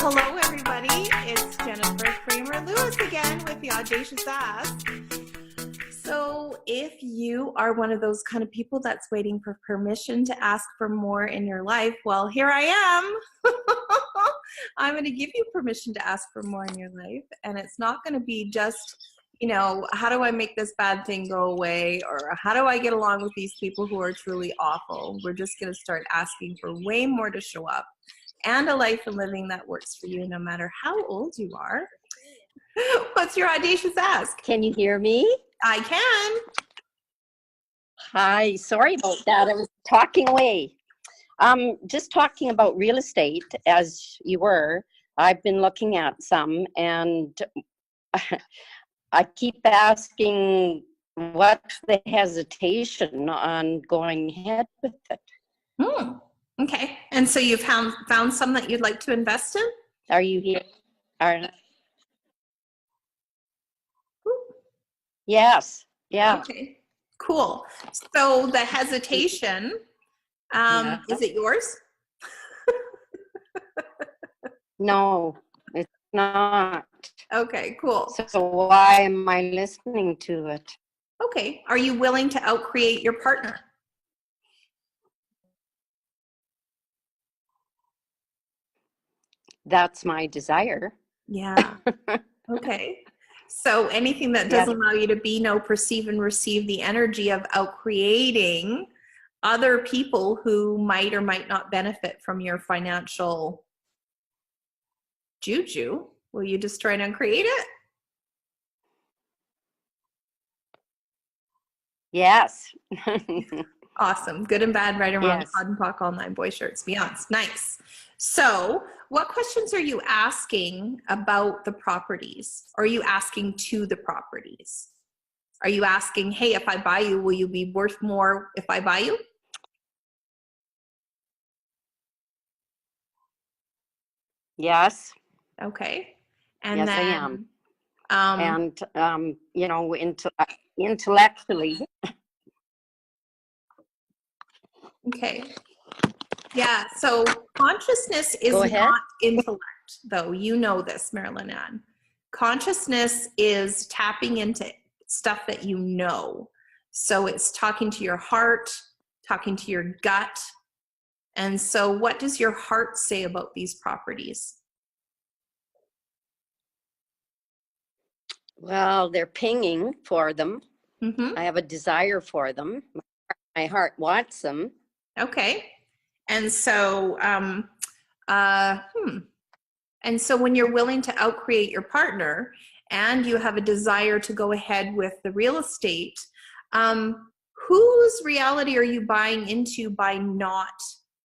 Hello, everybody. It's Jennifer Cramer Lewis again with the Audacious Ask. So if you are one of those kind of people that's waiting for permission to ask for more in your life, well, here I am. I'm going to give you permission to ask for more in your life. And it's not going to be just, how do I make this bad thing go away? Or how do I get along with these people who are truly awful? We're just going to start asking for way more to show up and a life and living that works for you no matter how old you are. What's your audacious ask? Can you hear me? I can. Hi, sorry about that. I was talking away. Just talking about real estate as you were. I've been looking at some and I keep asking what's the hesitation on going ahead with it. Okay. And so you've found some that you'd like to invest in? Are you here? Yes. Yeah. Okay. Cool. So the hesitation, is it yours? No, it's not. Okay, cool. So why am I listening to it? Okay. Are you willing to outcreate your partner? That's my desire. Yeah. Okay. So anything that doesn't allow you to be, know, perceive, and receive the energy of outcreating other people who might or might not benefit from your financial juju, will you destroy and uncreate it? Yes. Awesome. Good and bad, right and wrong, Yes. pod and pock, all nine, boy shirts, beyonds. Nice. So what questions are you asking about the properties? Or are you asking to the properties? Are you asking, hey, if I buy you, will you be worth more if I buy you? Yes. Okay. And yes, then, I am. And, intellectually. Okay. Yeah. So consciousness is not intellect, though. You know this, Marilyn Ann. Consciousness is tapping into stuff that you know. So it's talking to your heart, talking to your gut. And so what does your heart say about these properties? Well, they're pinging for them. Mm-hmm. I have a desire for them. My heart wants them. Okay. And so, and so when you're willing to outcreate your partner and you have a desire to go ahead with the real estate, whose reality are you buying into by not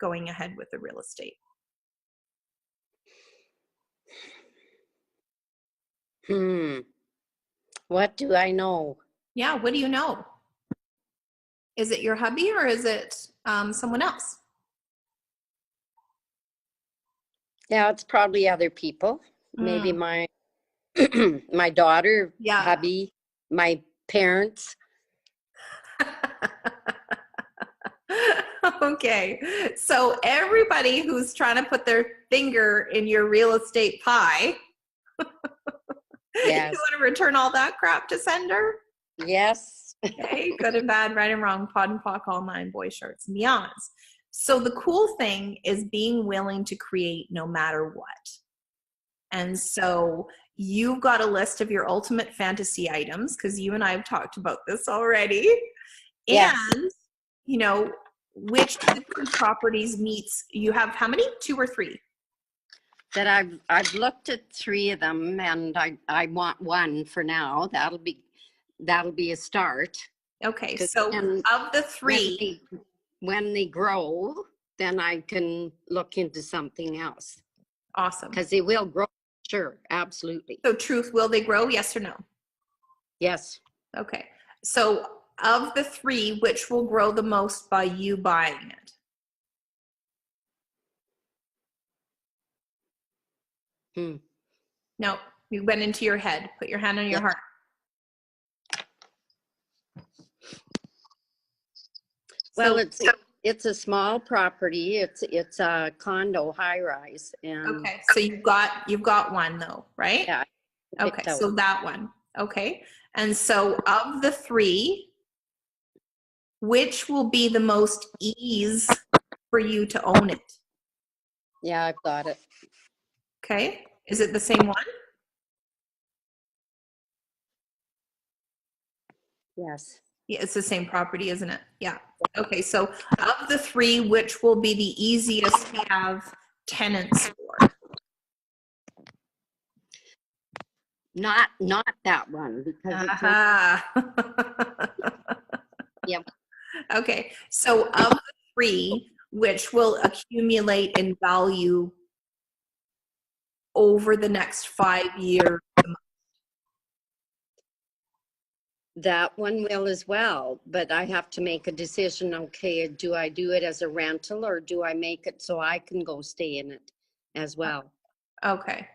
going ahead with the real estate? What do I know? Yeah, what do you know? Is it your hubby or is it someone else? Yeah, it's probably other people. Maybe my my daughter, hubby, my parents. Okay, so everybody who's trying to put their finger in your real estate pie, yes. You want to return all that crap to sender? Yes. Okay, good and bad, right and wrong, pod and pock, all nine, boy shirts and beyonds. So the cool thing is being willing to create no matter what. And so you've got a list of your ultimate fantasy items, because you and I have talked about this already. Yes. And, which of the two properties meets, you have how many? 2 or 3? That I've looked at 3 of them, and I want one for now. That'll be a start. Okay, so of the 3, when they grow, then I can look into something else. Awesome. Because they will grow, sure, absolutely. So truth, will they grow? Yes or no? Yes. Okay, so of the 3, which will grow the most by you buying it? No, you went into your head. Put your hand on your heart. Well, It's a small property. It's a condo high rise, and Okay, so you've got one though, right? yeah, I Okay, picked out. so that one. Okay. And so of the three, which will be the most ease for you to own it? Yeah, I've got it. Okay. Is it the same one? Yes. Yeah, it's the same property, isn't it? Yeah. Okay, so of the three, which will be the easiest to have tenants for? Not that one because it's not. Aha. Yep. Okay, so of the three, which will accumulate in value over the next 5 years? That one will as well, but I have to make a decision. Okay, do I do it as a rental or do I make it so I can go stay in it as well? Okay.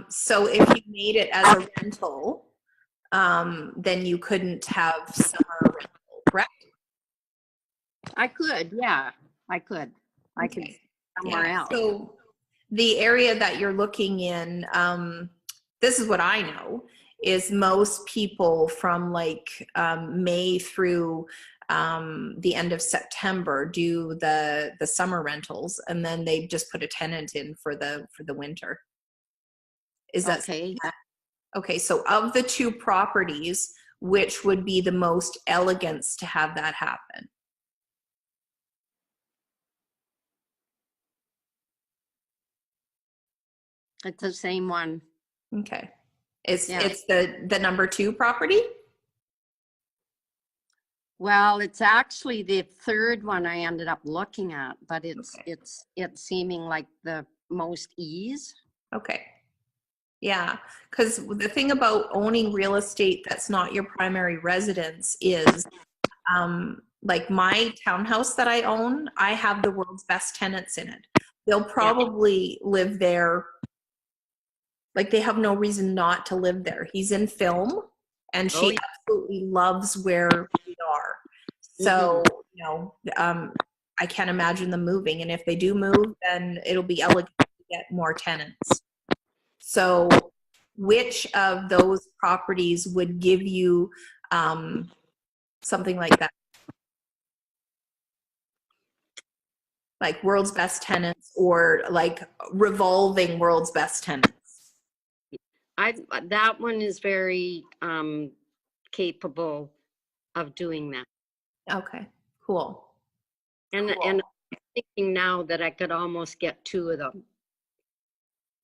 So if you made it as a rental, then you couldn't have summer rental, correct? I could, yeah, I could. I could Okay. somewhere Yeah. else. So the area that you're looking in, this is what I know, is most people from like May through the end of September do the summer rentals, and then they just put a tenant in for the winter. Is that Okay, okay? So of the two properties, which would be the most elegance to have that happen? it's the same one. Okay. It's Yeah. it's the number two property? Well, it's actually the third one I ended up looking at, but Okay. it's seeming like the most ease. Okay. Yeah, because the thing about owning real estate that's not your primary residence is like my townhouse that I own, I have the world's best tenants in it. They'll Yeah. probably live there, like they have no reason not to live there. He's in film and Oh, she absolutely loves where we are. yeah. So, I can't imagine them moving. And if they do move, then it'll be elegant to get more tenants. So, which of those properties would give you something like that? Like world's best tenants or like revolving world's best tenants? That one is very capable of doing that. Okay, cool. And Cool. and I'm thinking now that I could almost get two of them.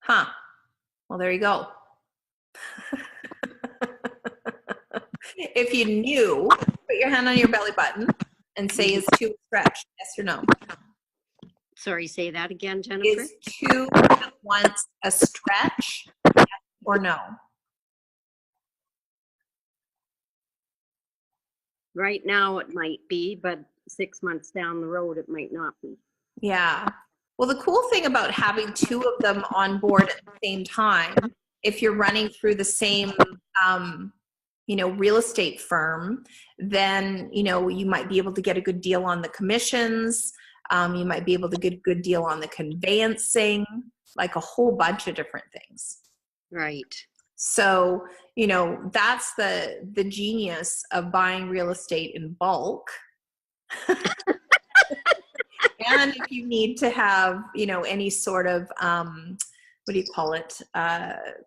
Huh. Well, there you go. If you knew, put your hand on your belly button and say, is two a stretch? Yes or no? Sorry, say that again, Jennifer. Is two at once a stretch? Yes or no? Right now it might be, but 6 months down the road it might not be. Yeah. Well, the cool thing about having two of them on board at the same time, if you're running through the same, real estate firm, then, you might be able to get a good deal on the commissions. You might be able to get a good deal on the conveyancing, like a whole bunch of different things. Right. So, that's the genius of buying real estate in bulk. And if you need to have, any sort of, what do you call it,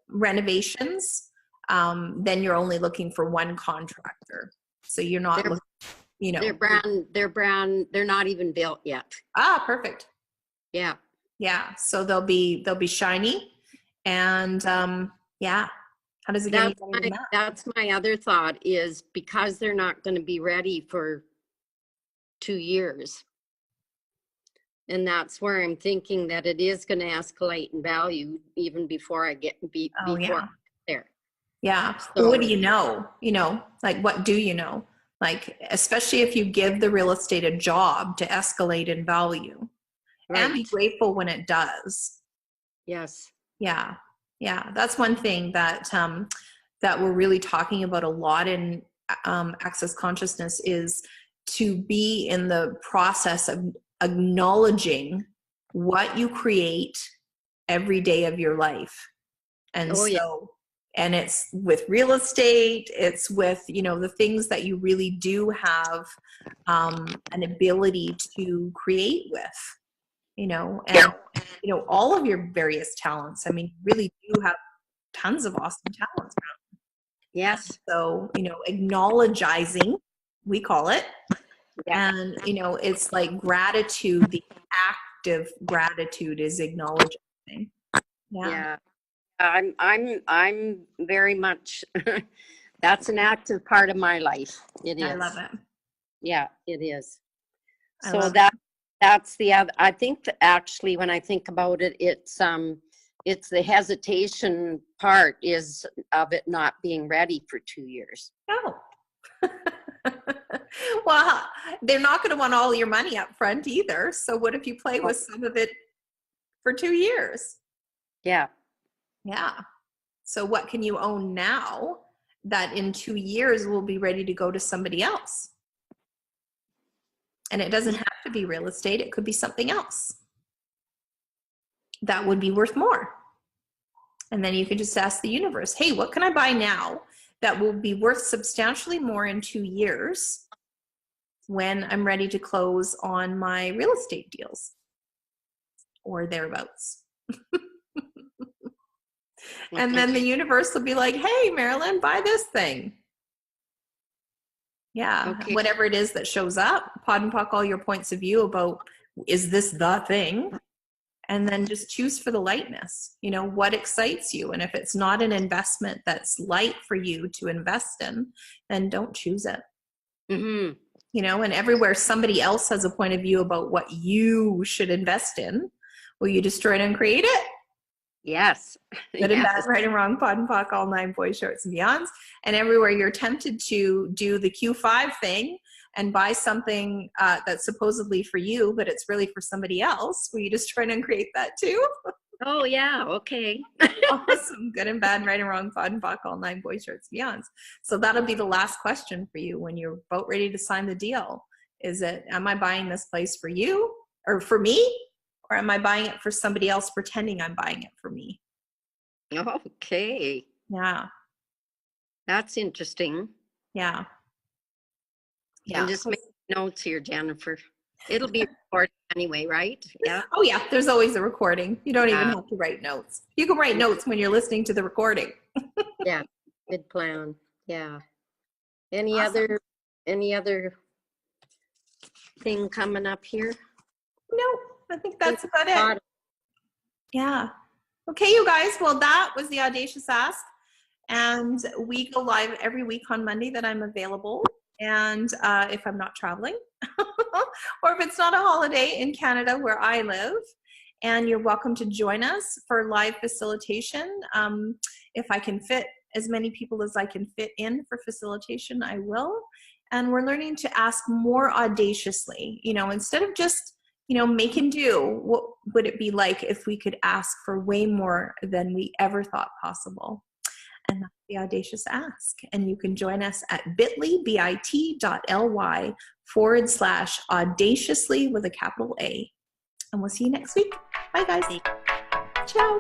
renovations, then you're only looking for one contractor. So you're not looking, They're not even built yet. Perfect. Yeah. Yeah. So they'll be shiny. And yeah. How does it get any better than that? That's my other thought is because they're not going to be ready for 2 years. And that's where I'm thinking that it is going to escalate in value even before I get there. Yeah. So, Well, what do you know? Like what do you know? Like, especially if you give the real estate a job to escalate in value, right. and be grateful when it does. Yes. Yeah. Yeah. That's one thing that, that we're really talking about a lot in access consciousness is to be in the process of acknowledging what you create every day of your life. And Oh, yeah. and it's with real estate, it's with, the things that you really do have an ability to create with, and, all of your various talents. I mean, you really do have tons of awesome talents. Yes. So, acknowledging, we call it. Yeah. And, it's like gratitude, the active gratitude is acknowledging. Yeah. I'm very much, that's an active part of my life. It is. I love it. Yeah, it is. I So love that's the other, I think that actually when I think about it, it's the hesitation part is of it not being ready for 2 years. Oh. Well, they're not going to want all your money up front either. So what if you play with some of it for 2 years? Yeah. Yeah. So what can you own now that in 2 years will be ready to go to somebody else? And it doesn't have to be real estate. It could be something else that would be worth more. And then you could just ask the universe, hey, what can I buy now that will be worth substantially more in 2 years when I'm ready to close on my real estate deals or thereabouts? And then the universe will be like, hey, Marilyn, buy this thing. Yeah, Okay. whatever it is that shows up, pod and puck all your points of view about, is this the thing? And then just choose for the lightness, what excites you. And if it's not an investment that's light for you to invest in, then don't choose it. Mm-hmm. And everywhere somebody else has a point of view about what you should invest in, will you destroy it and create it? Yes. Good and bad, right and wrong, pod and puck, all 9 boys, shorts, and beyonds. And everywhere you're tempted to do the Q5 thing and buy something that's supposedly for you, but it's really for somebody else, will you just try and create that too? Oh, yeah. Okay. Awesome. Good and bad, right and wrong, pod and puck, all 9 boys, shorts, and beyonds. So that'll be the last question for you when you're about ready to sign the deal. Is it, am I buying this place for you or for me? Or am I buying it for somebody else pretending I'm buying it for me? Okay. Yeah. That's interesting. Yeah. I'm just making notes here, Jennifer. It'll be recorded anyway, right? Yeah. Oh yeah, there's always a recording. You don't even have to write notes. You can write notes when you're listening to the recording. Yeah. Good plan. Yeah. Any Awesome. other thing coming up here? No, I think that's about it. Yeah. Okay, you guys. Well, that was the Audacious Ask. And we go live every week on Monday that I'm available. And if I'm not traveling, or if it's not a holiday in Canada where I live, and you're welcome to join us for live facilitation. If I can fit as many people as I can fit in for facilitation, I will. And we're learning to ask more audaciously, instead of just, make and do. What would it be like if we could ask for way more than we ever thought possible? And that's the Audacious Ask. And you can join us at bit.ly/audaciously with a capital A. And we'll see you next week. Bye, guys. Ciao.